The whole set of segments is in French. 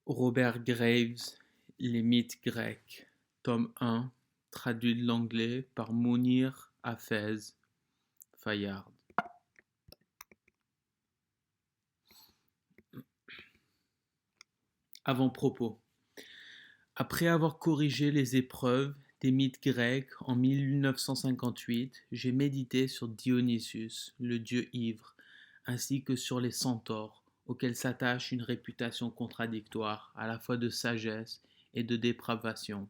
Robert Graves, Les mythes grecs, tome 1, traduit de l'anglais par Mounir Hafez Fayard. Avant-propos. Après avoir corrigé les épreuves des mythes grecs en 1958, j'ai médité sur Dionysus, le dieu ivre, ainsi que sur les centaures, auxquels s'attache une réputation contradictoire, à la fois de sagesse et de dépravation,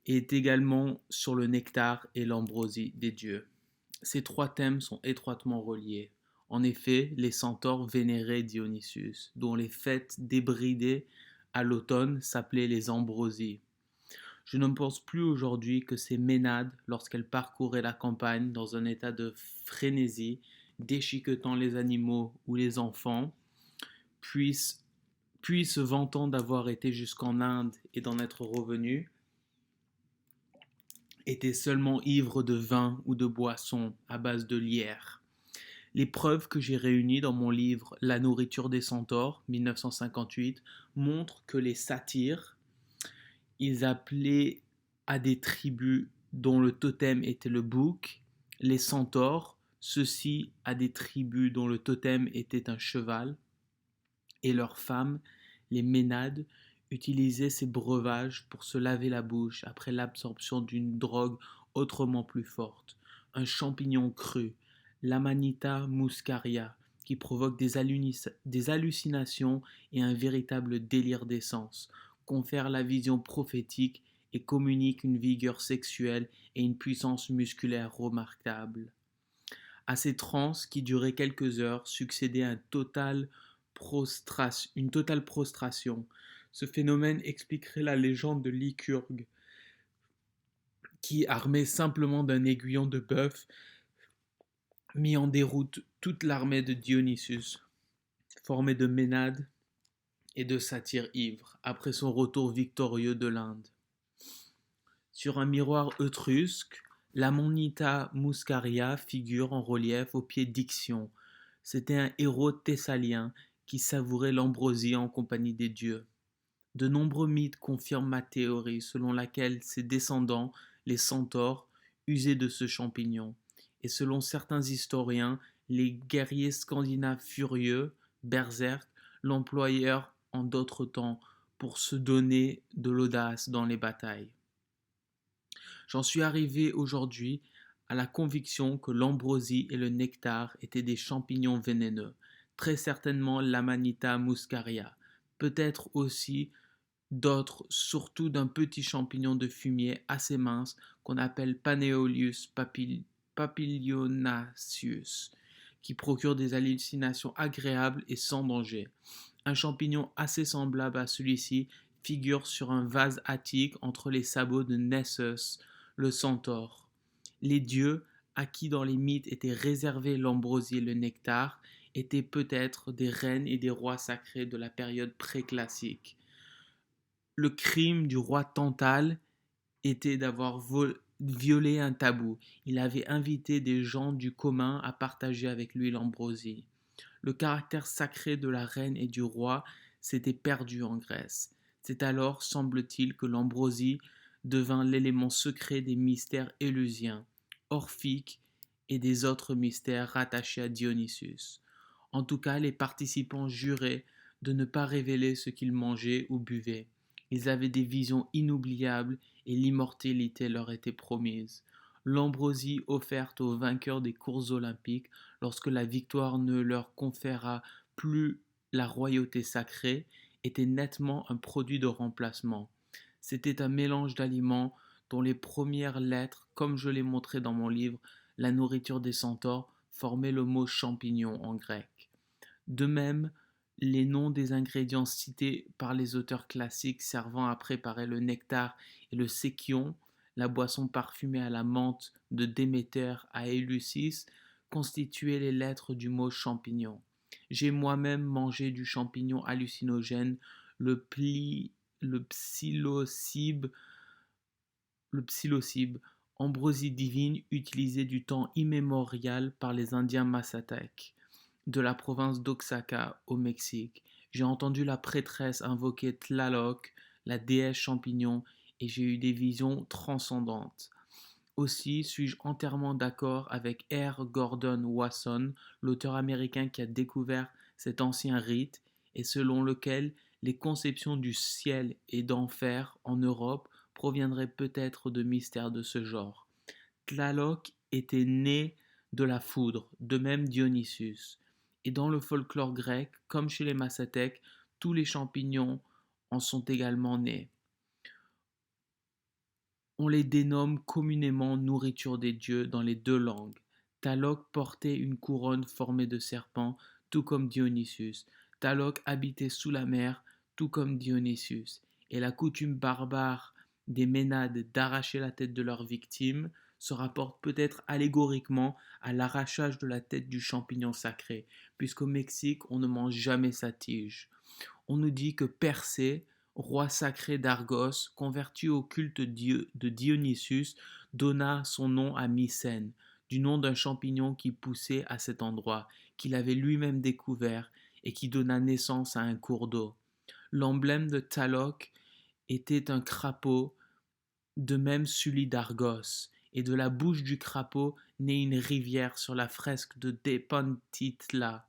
et également sur le nectar et l'ambroisie des dieux. Ces trois thèmes sont étroitement reliés. En effet, les centaures vénéraient Dionysus, dont les fêtes débridées à l'automne s'appelaient les ambrosies. Je ne pense plus aujourd'hui que ces ménades, lorsqu'elles parcouraient la campagne dans un état de frénésie, déchiquetant les animaux ou les enfants, puis se vantant d'avoir été jusqu'en Inde et d'en être revenues, étaient seulement ivres de vin ou de boissons à base de lierre. Les preuves que j'ai réunies dans mon livre La nourriture des centaures, 1958, montrent que les satyres, ils appelaient à des tribus dont le totem était le bouc, les centaures, ceux-ci à des tribus dont le totem était un cheval, et leurs femmes, les ménades, utilisaient ces breuvages pour se laver la bouche après l'absorption d'une drogue autrement plus forte, un champignon cru, l'Amanita muscaria, qui provoque des hallucinations et un véritable délire d'essence, confère la vision prophétique et communique une vigueur sexuelle et une puissance musculaire remarquables. À ces transes qui duraient quelques heures succédait une totale prostration. Ce phénomène expliquerait la légende de Lycurgue, qui, armé simplement d'un aiguillon de bœuf, mit en déroute toute l'armée de Dionysus, formée de Ménades et de satyres ivres, après son retour victorieux de l'Inde. Sur un miroir étrusque, l'Amanita muscaria figure en relief au pied d'Ixion. C'était un héros thessalien qui savourait l'ambroisie en compagnie des dieux. De nombreux mythes confirment ma théorie selon laquelle ses descendants, les centaures, usaient de ce champignon. Et selon certains historiens, les guerriers scandinaves furieux, berserk, l'employèrent en d'autres temps pour se donner de l'audace dans les batailles. J'en suis arrivé aujourd'hui à la conviction que l'ambroisie et le nectar étaient des champignons vénéneux, très certainement l'Amanita muscaria, peut-être aussi d'autres, surtout d'un petit champignon de fumier assez mince qu'on appelle Paneolius papilionaceus, qui procure des hallucinations agréables et sans danger. Un champignon assez semblable à celui-ci figure sur un vase attique entre les sabots de Nessus, le centaure. Les dieux, à qui dans les mythes était réservé l'ambroisie et le nectar, étaient peut-être des reines et des rois sacrés de la période préclassique. Le crime du roi Tantale était d'avoir violé un tabou. Il avait invité des gens du commun à partager avec lui l'ambroisie. Le caractère sacré de la reine et du roi s'était perdu en Grèce. C'est alors, semble-t-il, que l'ambroisie devint l'élément secret des mystères élusiens, orphiques et des autres mystères rattachés à Dionysus. En tout cas, les participants juraient de ne pas révéler ce qu'ils mangeaient ou buvaient. Ils avaient des visions inoubliables et l'immortalité leur était promise. L'ambroisie offerte aux vainqueurs des courses olympiques lorsque la victoire ne leur conféra plus la royauté sacrée était nettement un produit de remplacement. C'était un mélange d'aliments dont les premières lettres, comme je l'ai montré dans mon livre, La nourriture des centaures, formaient le mot champignon en grec. De même, les noms des ingrédients cités par les auteurs classiques servant à préparer le nectar et le séquion, la boisson parfumée à la menthe de Déméter à Éleusis, constituaient les lettres du mot champignon. J'ai moi-même mangé du champignon hallucinogène, le, le psilocybe, le psilocybe, ambroisie divine utilisée du temps immémorial par les Indiens Mazatèques de la province d'Oaxaca au Mexique. J'ai entendu la prêtresse invoquer Tlaloc, la déesse champignon, et j'ai eu des visions transcendantes. Aussi suis-je entièrement d'accord avec R. Gordon Wasson, l'auteur américain qui a découvert cet ancien rite et selon lequel les conceptions du ciel et d'enfer en Europe proviendraient peut-être de mystères de ce genre. Tlaloc était né de la foudre, de même Dionysus. Et dans le folklore grec, comme chez les Massatèques, tous les champignons en sont également nés. On les dénomme communément nourriture des dieux dans les deux langues. Tlaloc portait une couronne formée de serpents, tout comme Dionysus. Tlaloc habitait sous la mer, tout comme Dionysus. Et la coutume barbare des Ménades d'arracher la tête de leurs victimes se rapporte peut-être allégoriquement à l'arrachage de la tête du champignon sacré, puisqu'au Mexique on ne mange jamais sa tige. On nous dit que Persée, roi sacré d'Argos, converti au culte de Dionysus, donna son nom à Mycène, du nom d'un champignon qui poussait à cet endroit, qu'il avait lui-même découvert et qui donna naissance à un cours d'eau. L'emblème de Tlaloc était un crapaud, de même celui d'Argos, et de la bouche du crapaud naît une rivière sur la fresque de Tepantitla.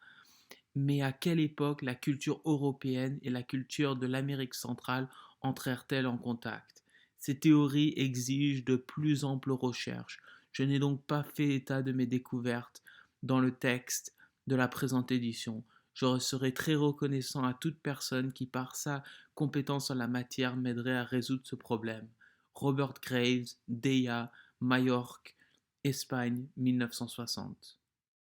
Mais à quelle époque la culture européenne et la culture de l'Amérique centrale entrèrent-elles en contact? Ces théories exigent de plus amples recherches. Je n'ai donc pas fait état de mes découvertes dans le texte de la présente édition. Je serais très reconnaissant à toute personne qui, par sa compétence en la matière, m'aiderait à résoudre ce problème. Robert Graves, Deia, Majorque, Espagne, 1960.